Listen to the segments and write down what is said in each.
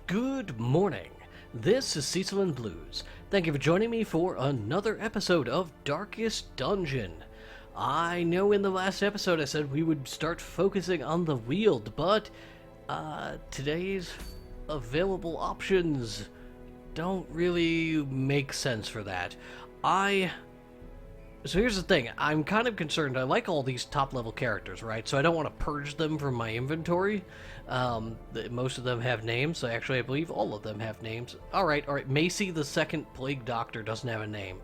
Good morning. This is Cecil and Blues. Thank you for joining me for another episode of Darkest Dungeon. I know in the last episode I said we would start focusing on the Weald, but today's available options don't really make sense for that. So here's the thing, I'm kind of concerned. I like all these top-level characters, right? So I don't want to purge them from my inventory. Most of them have names. Actually, I believe all of them have names. Alright. Macy, the second Plague Doctor, doesn't have a name.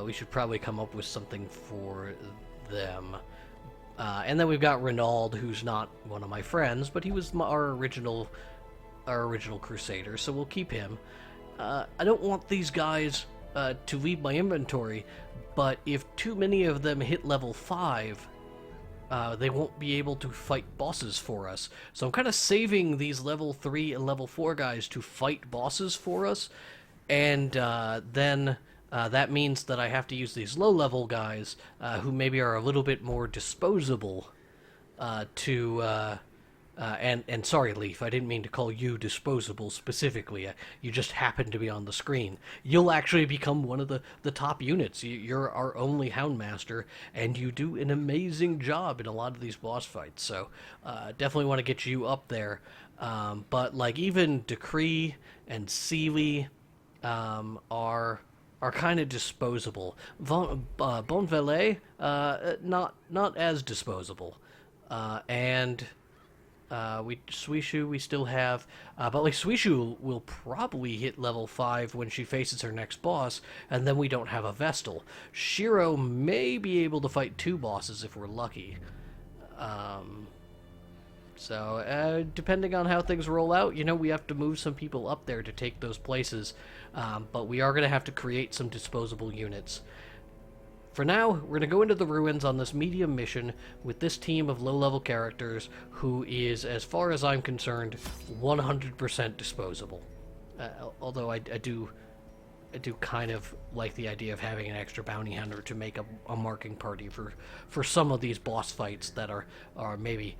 We should probably come up with something for them. And then we've got Renaud, who's not one of my friends, but he was our original Crusader, so we'll keep him. I don't want these guys to leave my inventory, but if too many of them hit level 5, they won't be able to fight bosses for us. So I'm kind of saving these level 3 and level 4 guys to fight bosses for us, and then that means that I have to use these low-level guys, who maybe are a little bit more disposable, and sorry, Leaf, I didn't mean to call you disposable specifically. You just happen to be on the screen. You'll actually become one of the top units. You're our only Houndmaster, and you do an amazing job in a lot of these boss fights. So definitely want to get you up there. But like even Decree and Sealy are kind of disposable. Bonvalet, not as disposable. Suishu we still have, but like Suishu will probably hit level 5 when she faces her next boss, and then we don't have a Vestal. Shiro may be able to fight 2 bosses if we're lucky. Depending on how things roll out, we have to move some people up there to take those places, but we are going to have to create some disposable units. For now, we're going to go into the ruins on this medium mission with this team of low-level characters who is, as far as I'm concerned, 100% disposable. Although I do kind of like the idea of having an extra bounty hunter to make a marking party for some of these boss fights that are maybe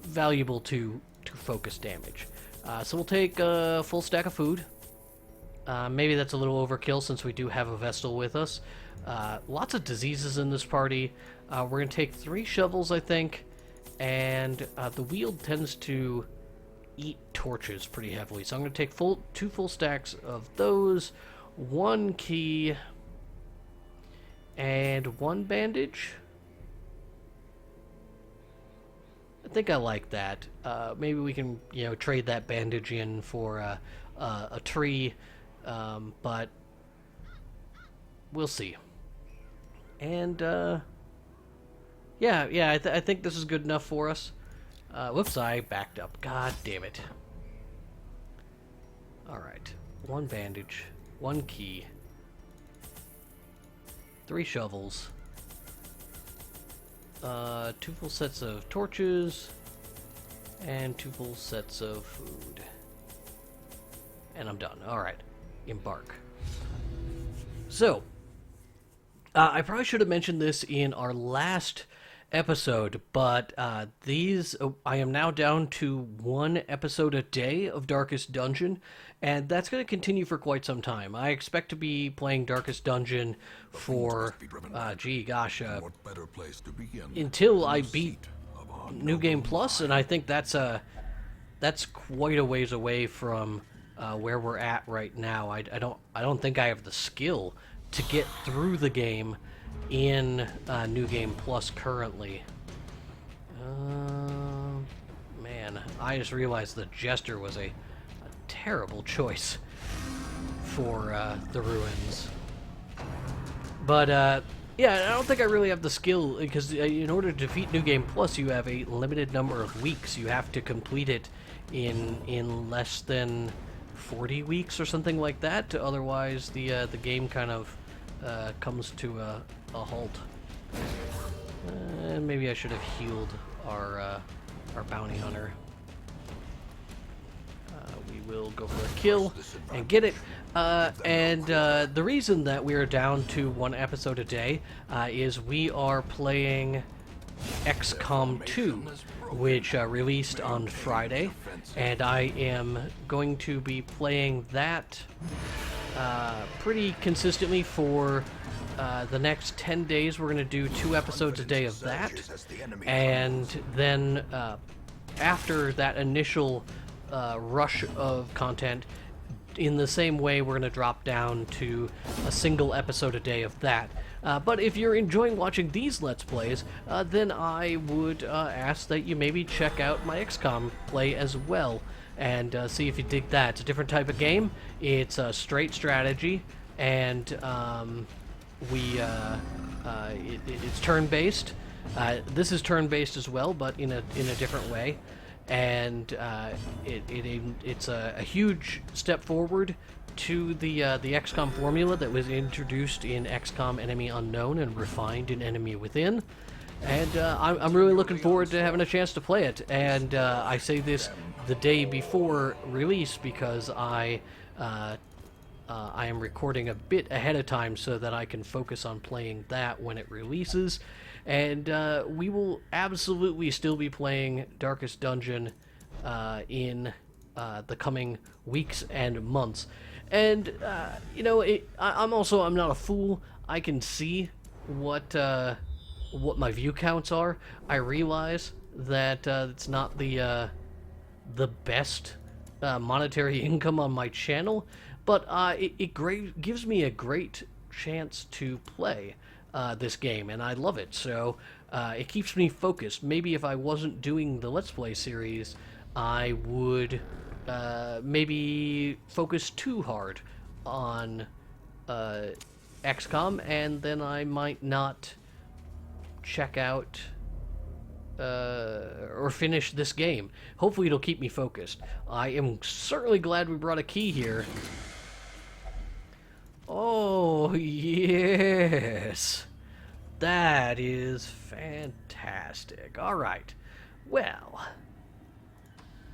valuable to focus damage. So we'll take a full stack of food. Maybe that's a little overkill since we do have a Vestal with us. Lots of diseases in this party. We're going to take 3 shovels, I think, and the Weald tends to eat torches pretty heavily. So I'm going to take 2 full stacks of those, 1 key, and 1 bandage. I think I like that. Maybe we can, trade that bandage in for a tree. But we'll see. And I think this is good enough for us. Whoops, I backed up. God damn it. Alright. 1 bandage, 1 key, 3 shovels, 2 full sets of torches, and 2 full sets of food. And I'm done. Alright. Embark. So, I probably should have mentioned this in our last episode, but I am now down to 1 episode a day of Darkest Dungeon, and that's going to continue for quite some time. I expect to be playing Darkest Dungeon for, until I beat New Game Plus, and I think that's quite a ways away from where we're at right now. I don't think I have the skill to get through the game in New Game Plus currently. Man, I just realized the Jester was a terrible choice for the ruins. But yeah, I don't think I really have the skill, because in order to defeat New Game Plus, you have a limited number of weeks. You have to complete it in less than 40 weeks or something like that. Otherwise, the game kind of comes to a halt. And maybe I should have healed our bounty hunter. We will go for a kill and get it. The reason that we are down to 1 episode a day is we are playing XCOM 2, which released on Friday, and I am going to be playing that pretty consistently for the next 10 days. We're going to do 2 episodes a day of that, and then after that initial rush of content, in the same way, we're going to drop down to a single episode a day of that. But if you're enjoying watching these Let's Plays, then I would ask that you maybe check out my XCOM play as well, and see if you dig that. It's a different type of game. It's a straight strategy, and it's turn-based. This is turn-based as well, but in a different way. And it's a huge step forward to the XCOM formula that was introduced in XCOM Enemy Unknown and refined in Enemy Within. And I'm really looking forward to having a chance to play it. And I say this the day before release because I am recording a bit ahead of time so that I can focus on playing that when it releases. And we will absolutely still be playing Darkest Dungeon in the coming weeks and months. And, you know, I'm not a fool. I can see what my view counts are. I realize that it's not the best monetary income on my channel, but it gives me a great chance to play this game, and I love it. So it keeps me focused. Maybe if I wasn't doing the Let's Play series, I would maybe focus too hard on XCOM, and then I might not check out or finish this game. Hopefully it'll keep me focused. I am certainly glad we brought a key here. Oh, yes. That is fantastic. All right. Well,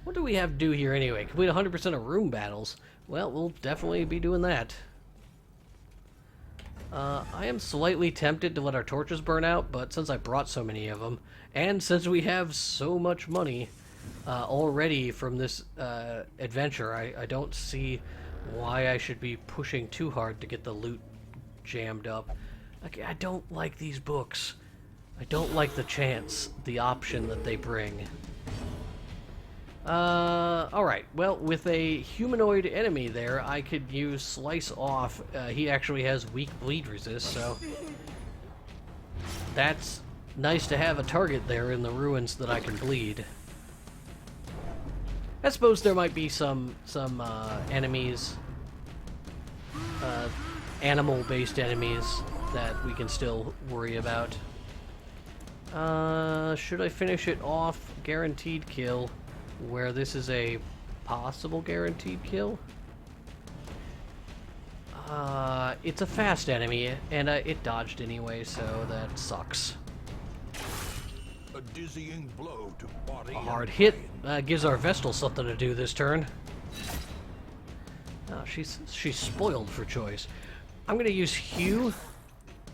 what do we have to do here anyway? Complete 100% of room battles. Well, we'll definitely be doing that. I am slightly tempted to let our torches burn out, but since I brought so many of them, and since we have so much money already from this adventure, I don't see why I should be pushing too hard to get the loot jammed up. Okay, I don't like these books. I don't like the option that they bring. Alright, well, with a humanoid enemy there, I could use Slice Off. He actually has weak bleed resist, so that's nice to have a target there in the ruins that I can bleed. I suppose there might be some enemies, animal-based enemies that we can still worry about. Should I finish it off? Guaranteed kill, where this is a possible guaranteed kill? It's a fast enemy, and it dodged anyway, so that sucks. A dizzying blow to body. A hard hit gives our Vestal something to do this turn. Oh, she's spoiled for choice. I'm gonna use Hugh.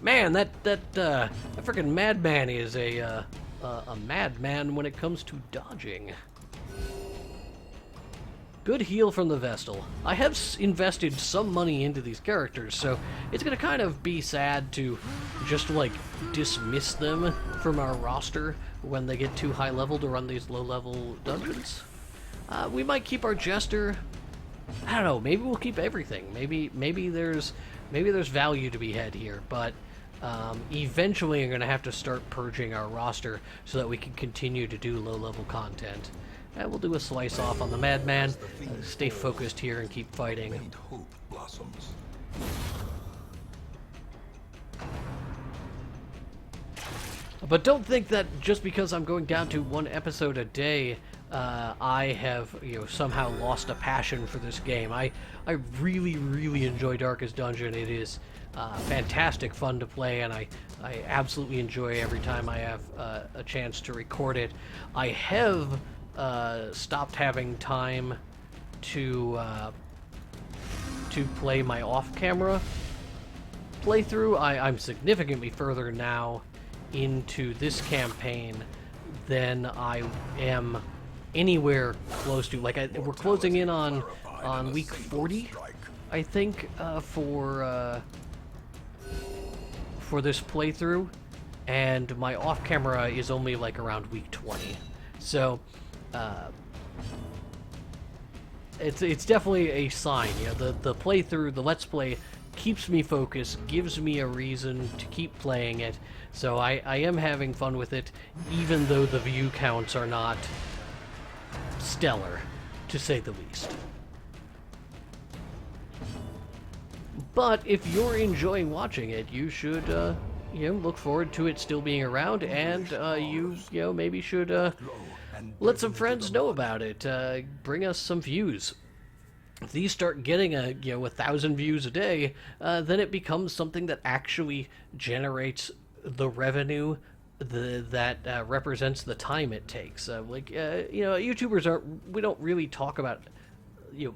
Man, that freaking madman is a madman when it comes to dodging. Good heal from the Vestal. I have invested some money into these characters, so it's gonna kind of be sad to just, like, dismiss them from our roster when they get too high level to run these low level dungeons. We might keep our Jester. I don't know, maybe we'll keep everything. Maybe there's value to be had here, but eventually I'm gonna have to start purging our roster so that we can continue to do low level content. And we'll do a Slice Off on the Madman. Stay focused here and keep fighting. Faint hope blossoms. But don't think that just because I'm going down to 1 episode a day, I have, somehow lost a passion for this game. I really, really enjoy Darkest Dungeon. It is fantastic fun to play, and I absolutely enjoy every time I have a chance to record it. I have stopped having time to play my off-camera playthrough. I'm significantly further now into this campaign than I am anywhere close to, like, we're closing in on week 40, I think, for this playthrough, and my off-camera is only like around week 20. So it's definitely a sign. You know, the playthrough, the Let's Play, keeps me focused, gives me a reason to keep playing it. So I am having fun with it, even though the view counts are not stellar, to say the least. But if you're enjoying watching it, you should, you know, look forward to it still being around, and you know, maybe should let some friends know about it. Bring us some views. If these start getting 1,000 views a day, then it becomes something that actually generates the revenue that represents the time it takes. YouTubers we don't really talk about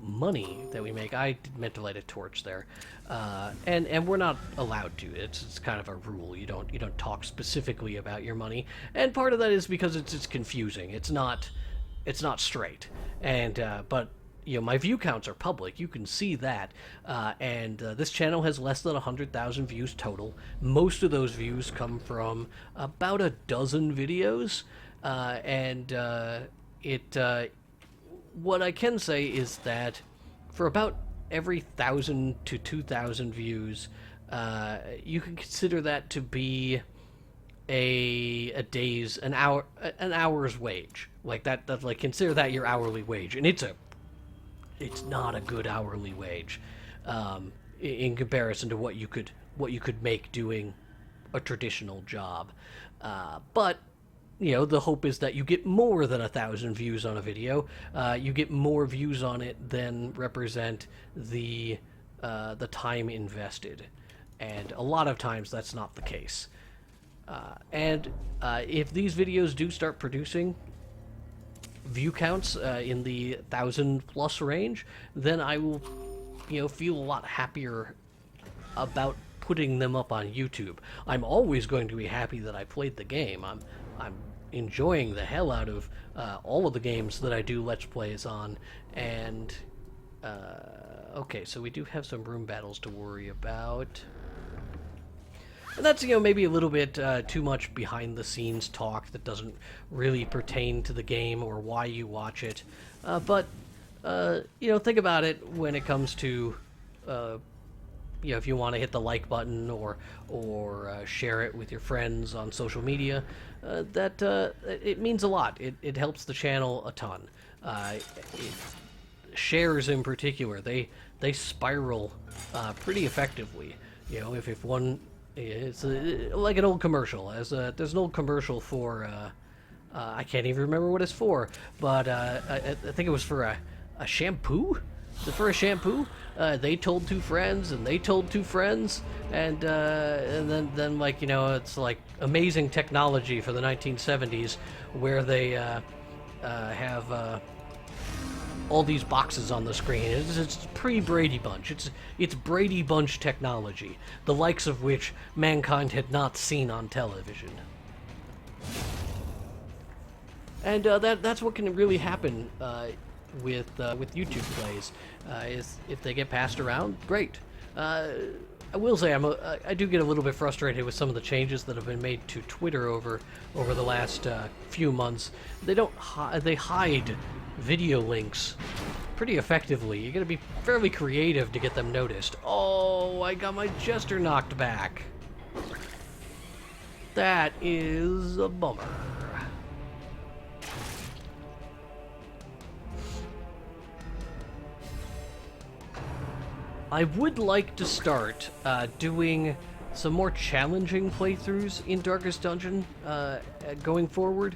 money that we make. I meant to light a torch there, and we're not allowed to. It's kind of a rule. You don't talk specifically about your money, and part of that is because it's confusing. It's not straight, and but my view counts are public. You can see that, and this channel has less than 100,000 views total. Most of those views come from about a dozen videos, and what I can say is that for about every 1,000 to 2,000 views, you can consider that to be an hour's wage. Like that's like, consider that your hourly wage, and it's not a good hourly wage in comparison to what you could make doing a traditional job. But the hope is that you get more than 1,000 views on a video. You get more views on it than represent the time invested, and a lot of times that's not the case. And if these videos do start producing view counts in the 1,000+ range, then I will, feel a lot happier about putting them up on YouTube. I'm always going to be happy that I played the game. I'm enjoying the hell out of all of the games that I do Let's Plays on, and okay, so we do have some room battles to worry about. And that's, maybe a little bit too much behind-the-scenes talk that doesn't really pertain to the game or why you watch it. But think about it when it comes to, if you want to hit the like button or share it with your friends on social media, it means a lot. It helps the channel a ton. Shares in particular, they spiral pretty effectively. If one... It's like an old commercial. There's an old commercial for, I can't even remember what it's for, but I think it was for a shampoo? Is it for a shampoo? They told two friends, and they told two friends, and then like, it's like amazing technology for the 1970s, where they have all these boxes on the screen. It's pre-Brady Bunch. It's Brady Bunch technology, the likes of which mankind had not seen on television. And that's what can really happen with YouTube plays. Is if they get passed around, great. I will say I do get a little bit frustrated with some of the changes that have been made to Twitter over the last few months. They hide video links pretty effectively. You gotta be fairly creative to get them noticed. Oh, I got my jester knocked back. That is a bummer. I would like to start doing some more challenging playthroughs in Darkest Dungeon going forward.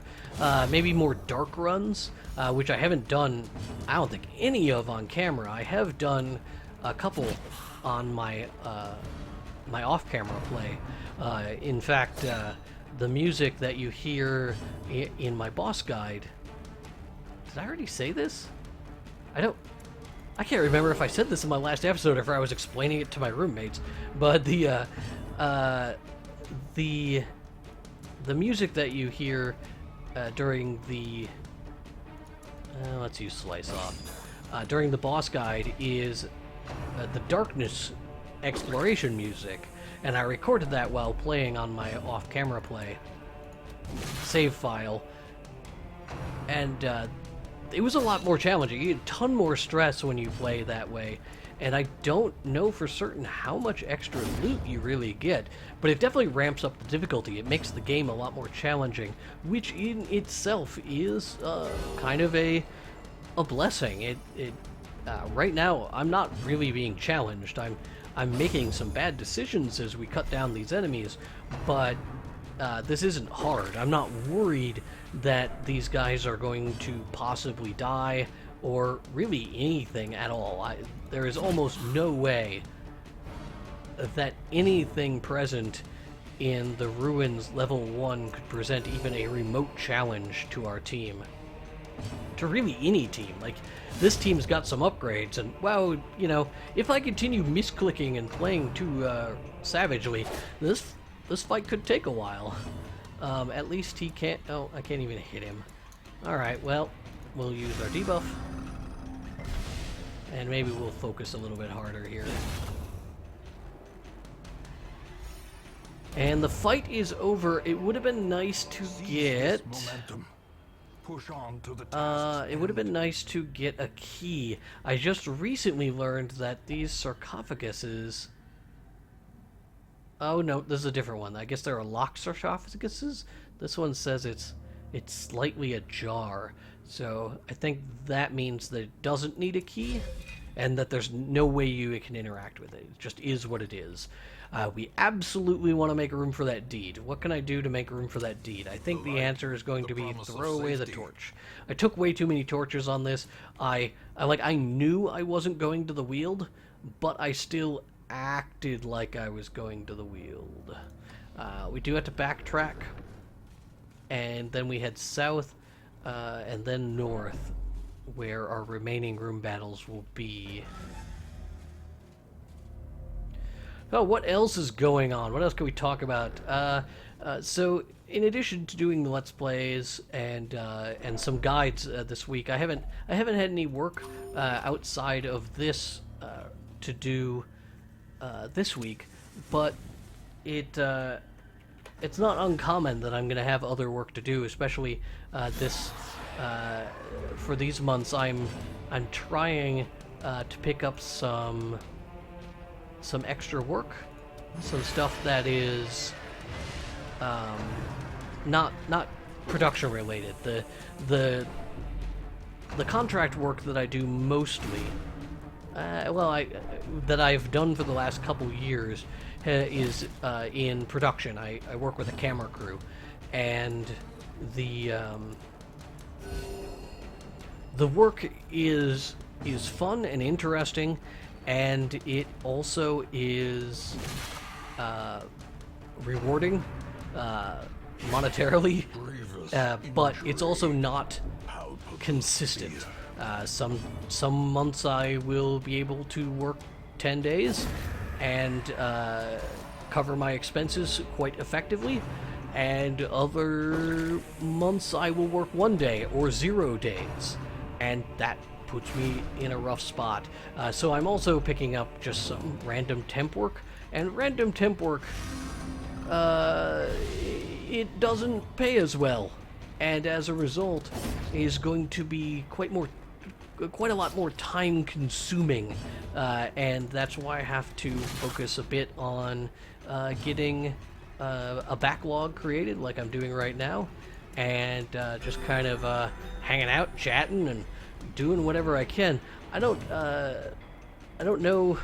Maybe more dark runs, which I haven't done, I don't think, any of on camera. I have done a couple on my my off-camera play. In fact, the music that you hear in my boss guide... Did I already say this? I can't remember if I said this in my last episode or if I was explaining it to my roommates, but the music that you hear during the Let's use Slice Off. During the boss guide is the Darkness exploration music, and I recorded that while playing on my off-camera play save file, and it was a lot more challenging. You get a ton more stress when you play that way, and I don't know for certain how much extra loot you really get, but it definitely ramps up the difficulty. It makes the game a lot more challenging, which in itself is kind of a blessing. Right now, I'm not really being challenged. I'm making some bad decisions as we cut down these enemies, but this isn't hard. I'm not worried that these guys are going to possibly die or really anything at all. There is almost no way that anything present in the ruins level 1 could present even a remote challenge to our team. To really any team. Like, this team's got some upgrades, and well, you know, if I continue misclicking and playing too savagely, this fight could take a while. At least he can't... Oh, I can't even hit him. Alright, well, we'll use our debuff. And maybe we'll focus a little bit harder here. And the fight is over. It would have been nice to get... Push on to the task. It would have been nice to get a key. I just recently learned that these sarcophaguses... Oh no, this is a different one. I guess there are locked sarcophaguses. This one says it's slightly ajar. So I think that means that it doesn't need a key, and that there's no way you can interact with it. It just is what it is. We absolutely want to make room for that deed. What can I do to make room for that deed? I think the answer is going to be throw away the torch. I took way too many torches on this. I knew I wasn't going to the Weald, but I still acted like I was going to the Weald. We do have to backtrack, and then we head south, and then north, where our remaining room battles will be. Oh, what else is going on? What else can we talk about? So, in addition to doing the Let's Plays and some guides this week, I haven't had any work outside of this to do this week, but it's not uncommon that I'm going to have other work to do, especially for these months. I'm trying to pick up some extra work, some stuff that is not production related. The contract work that I do mostly, that I've done for the last couple years, is in production. I work with a camera crew, and the work is fun and interesting, and it also is rewarding monetarily, but it's also not consistent. Some months I will be able to work 10 days and cover my expenses quite effectively, and other months I will work 1 day or 0 days, and that puts me in a rough spot. So I'm also picking up just some random temp work, and random temp work, it doesn't pay as well, and as a result is going to be quite a lot more time consuming, and that's why I have to focus a bit on getting a backlog created like I'm doing right now, and just kind of hanging out, chatting, and doing whatever I can. I don't know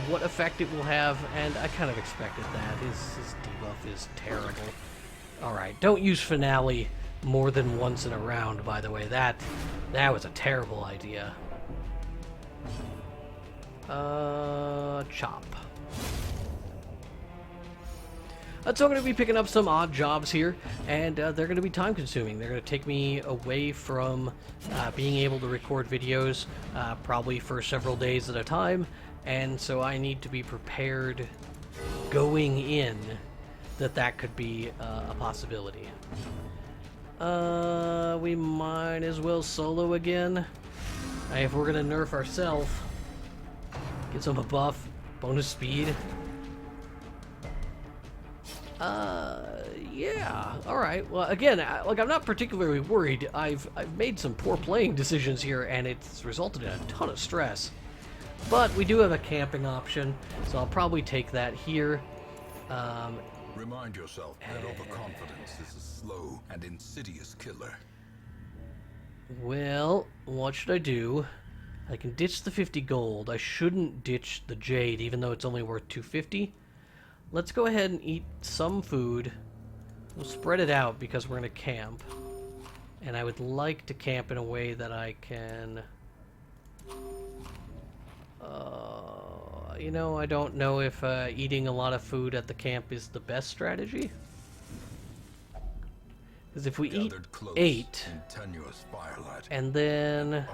what effect it will have, and I kind of expected that. His debuff is terrible. Alright, don't use Finale more than once in a round, by the way. That was a terrible idea. Chop. So I'm going to be picking up some odd jobs here, and they're going to be time consuming. They're going to take me away from being able to record videos probably for several days at a time, and so I need to be prepared going in that could be a possibility. We might as well solo again. If we're gonna nerf ourselves, get some a buff, bonus speed. Yeah. All right. Well, again, like I'm not particularly worried. I've made some poor playing decisions here, and it's resulted in a ton of stress. But we do have a camping option, so I'll probably take that here. Remind yourself that overconfidence is a slow and insidious killer. Well, what should I do? I can ditch the 50 gold. I shouldn't ditch the jade, even though it's only worth 250. Let's go ahead and eat some food. We'll spread it out because we're going to camp. And I would like to camp in a way that I can... you know, I don't know if eating a lot of food at the camp is the best strategy. Because if we eat 8, and then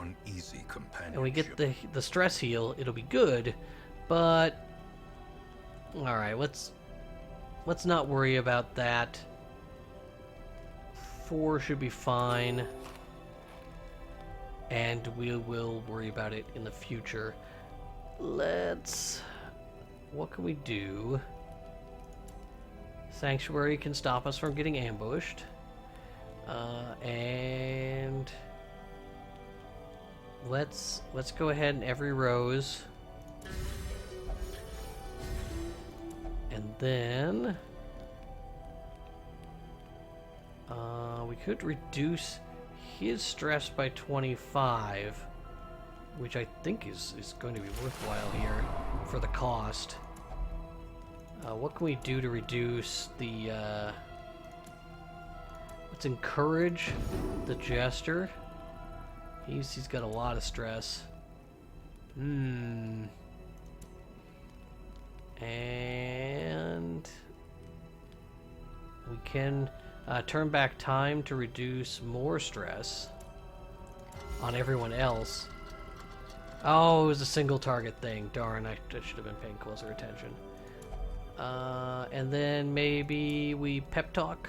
we get the stress heal, it'll be good. But all right, let's not worry about that. 4 should be fine, and we will worry about it in the future. What can we do? Sanctuary can stop us from getting ambushed. And let's go ahead and every rose. And then we could reduce his stress by 25, which I think is going to be worthwhile here for the cost. What can we do to reduce the... let's encourage the jester. He's got a lot of stress. And we can turn back time to reduce more stress on everyone else. Oh, it was a single target thing. Darn, I should have been paying closer attention. And then maybe we pep talk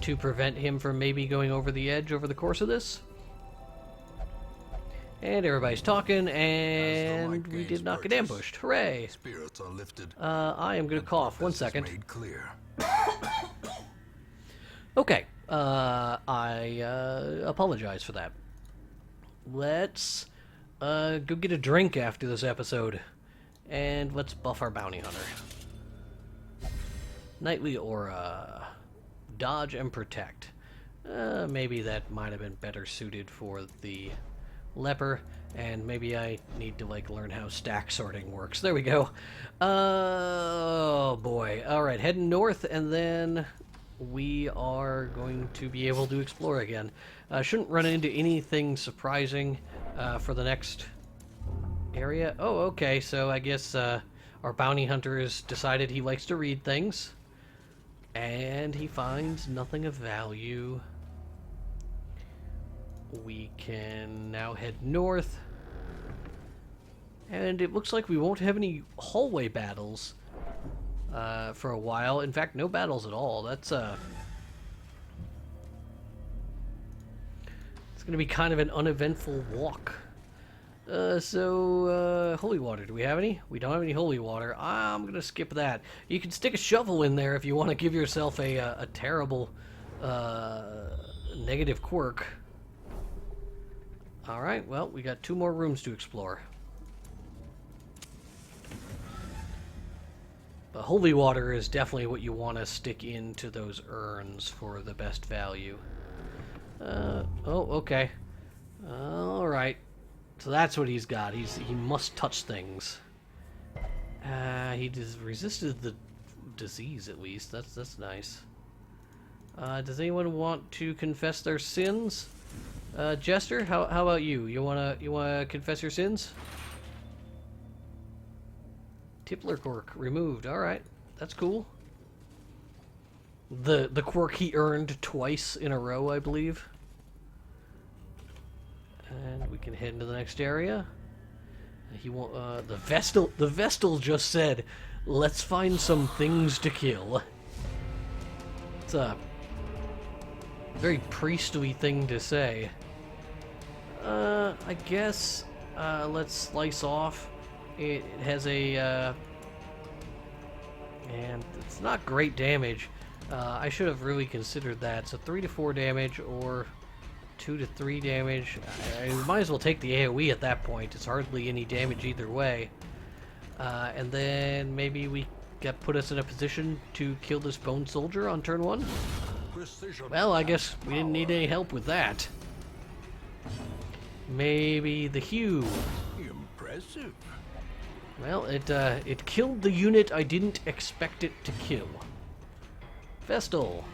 to prevent him from maybe going over the edge over the course of this. And everybody's talking, and we did not get ambushed. Hooray! Spirits are lifted. I am going to cough. 1 second. Okay. I apologize for that. Let's go get a drink after this episode. And let's buff our bounty hunter. Knightly aura. Dodge and protect. Maybe that might have been better suited for the leper, and maybe I need to like learn how stack sorting works. There we go. Oh boy. Alright, heading north, and then we are going to be able to explore again. Shouldn't run into anything surprising for the next area. Oh, okay, so I guess our bounty hunter has decided he likes to read things, and he finds nothing of value. We can now head north, and it looks like we won't have any hallway battles for a while. In fact, no battles at all. That's it's going to be kind of an uneventful walk. Holy water. Do we have any? We don't have any holy water. I'm going to skip that. You can stick a shovel in there if you want to give yourself a terrible negative quirk. Alright, well, we got 2 more rooms to explore. But holy water is definitely what you want to stick into those urns for the best value. Oh, okay. Alright. So that's what he's got. He must touch things. He resisted the disease, at least. That's nice. Does anyone want to confess their sins? Jester, how about you? You wanna confess your sins? Tippler quirk removed. All right, that's cool. The quirk he earned twice in a row, I believe. And we can head into the next area. He won't. The Vestal just said, "Let's find some things to kill." What's up? Very priestly thing to say. I guess let's slice off. It has a and it's not great damage. I should have really considered that. So 3 to 4 damage or 2 to 3 damage. I might as well take the AoE at that point. It's hardly any damage either way. And then maybe we put us in a position to kill this bone soldier on turn 1. Well, I guess we didn't need any help with that. Maybe the Hue. Impressive. Well, it killed the unit I didn't expect it to kill. Vestal,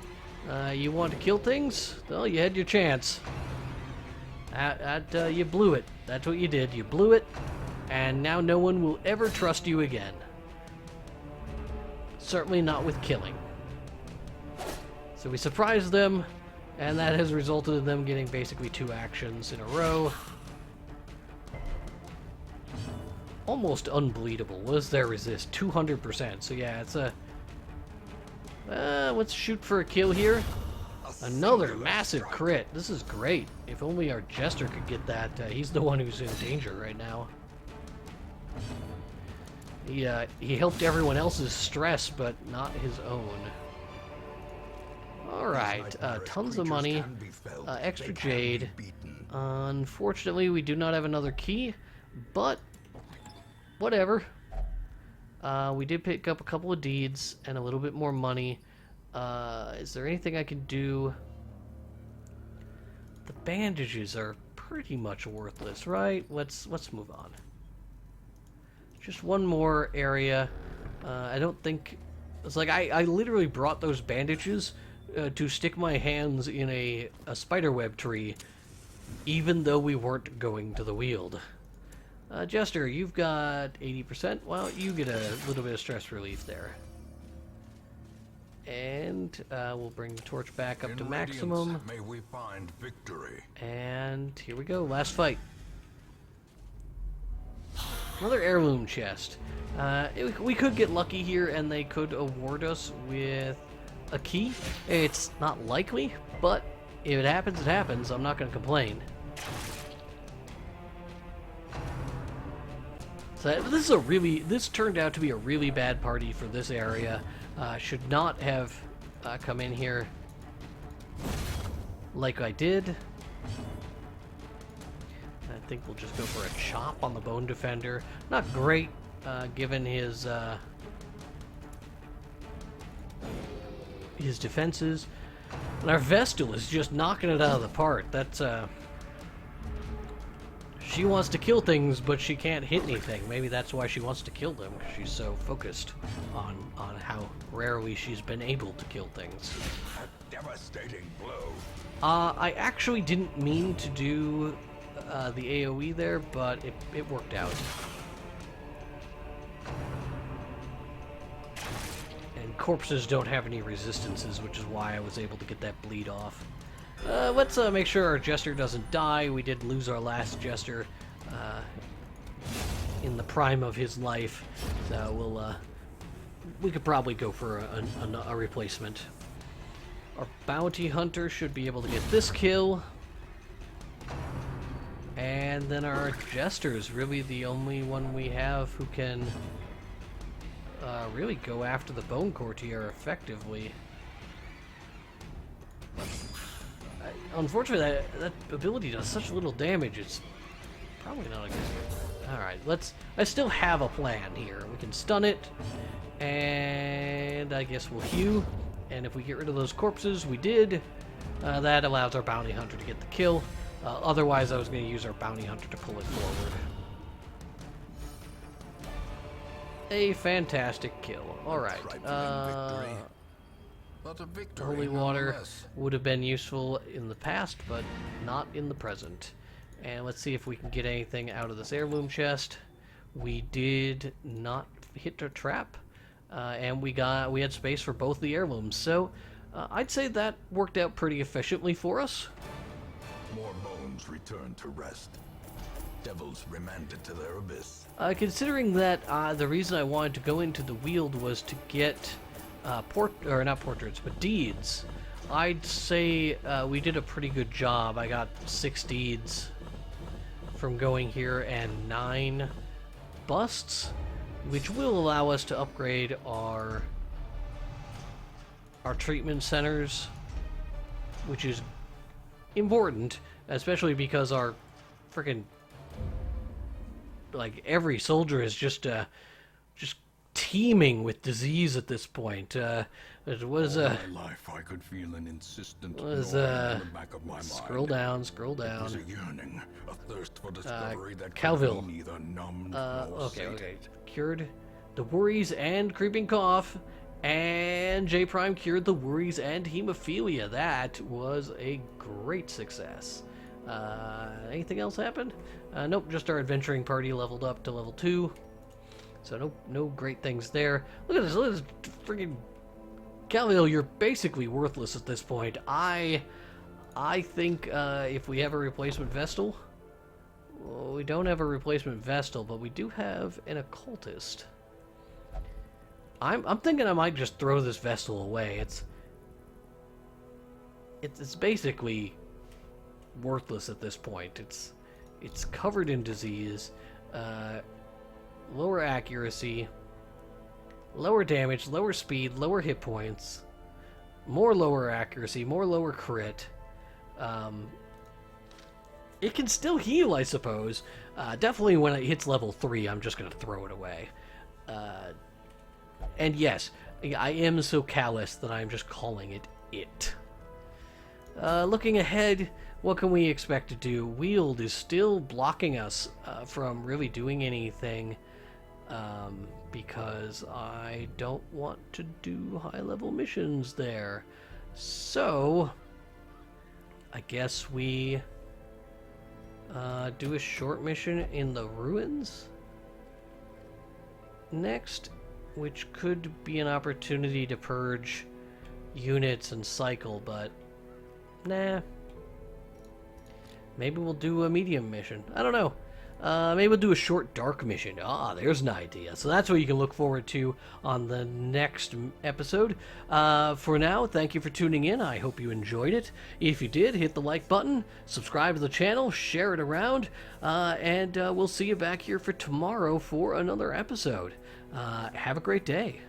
you want to kill things? Well, you had your chance. You blew it. That's what you did. You blew it, and now no one will ever trust you again. Certainly not with killing. So we surprised them, and that has resulted in them getting basically 2 actions in a row. Almost unbelievable. Was their resist? 200%. So yeah, it's a... let's shoot for a kill here. Another massive crit. This is great. If only our Jester could get that. He's the one who's in danger right now. He helped everyone else's stress, but not his own. Alright, tons of money. Extra Jade. Unfortunately, we do not have another key, but... whatever. We did pick up a couple of deeds and a little bit more money. Is there anything I can do? The bandages are pretty much worthless, right? Let's move on. Just one more area. I don't think... It's like I literally brought those bandages to stick my hands in a spiderweb tree, even though we weren't going to the Weald. Jester, you've got 80%. Well, you get a little bit of stress relief there. And we'll bring the torch back up to maximum. May we find victory. And here we go, last fight. Another heirloom chest. We could get lucky here and they could award us with a key. It's not likely, but if it happens, it happens. I'm not going to complain. So this turned out to be a really bad party for this area. Should not have come in here like I did. I think we'll just go for a chop on the Bone Defender. Not great, given his defenses. And our Vestal is just knocking it out of the park. That's she wants to kill things, but she can't hit anything. Maybe that's why she wants to kill them, because she's so focused on how rarely she's been able to kill things. A devastating blow. I actually didn't mean to do the AoE there, but it worked out. And corpses don't have any resistances, which is why I was able to get that bleed off. Let's make sure our Jester doesn't die. We did lose our last Jester in the prime of his life, so we could probably go for a replacement. Our Bounty Hunter should be able to get this kill. And then our Jester is really the only one we have who can really go after the Bone Courtier effectively. Unfortunately, that ability does such little damage, it's probably not a good... Alright, I still have a plan here. We can stun it, and I guess we'll hew. And if we get rid of those corpses, we did. That allows our Bounty Hunter to get the kill. Otherwise, I was going to use our Bounty Hunter to pull it forward. A fantastic kill. Alright. Holy water would have been useful in the past, but not in the present. And let's see if we can get anything out of this heirloom chest. We did not hit a trap, and we had space for both the heirlooms. So I'd say that worked out pretty efficiently for us. More bones returned to rest. Devils remanded to their abyss. Considering that the reason I wanted to go into the Weald was to get not portraits, but deeds. I'd say we did a pretty good job. I got 6 deeds from going here and 9 busts, which will allow us to upgrade our treatment centers, which is important, especially because our freaking, like, every soldier is just teeming with disease at this point. It was All my life I could feel an insistent was gnawing in the back of my scroll mind. down. It was a yearning, a thirst for discovery that Calville. could be neither numbed nor Okay. sated. Cured the worries and creeping cough, and J Prime cured the worries and hemophilia. That was a great success. Anything else happened? Nope, just our adventuring party leveled up to level 2. So no great things there. Look at this freaking Calville, you're basically worthless at this point. I think if we have a replacement Vestal, well, we don't have a replacement Vestal, but we do have an occultist. I'm thinking I might just throw this Vestal away. It's basically worthless at this point. It's covered in disease, lower accuracy, lower damage, lower speed, lower hit points, more lower accuracy, more lower crit. It can still heal, I suppose. Definitely when it hits level 3, I'm just going to throw it away. And yes, I am so callous that I'm just calling it it. Looking ahead, what can we expect to do? Wield is still blocking us from really doing anything. Because I don't want to do high-level missions there. So, I guess we do a short mission in the ruins next, which could be an opportunity to purge units and cycle, but nah. Maybe we'll do a medium mission. I don't know. Maybe we'll do a short dark mission. There's an idea. So that's what you can look forward to on the next episode. For now, thank you for tuning in. I hope you enjoyed it. If you did, hit the like button, subscribe to the channel, share it around, and we'll see you back here for tomorrow for another episode. Have a great day.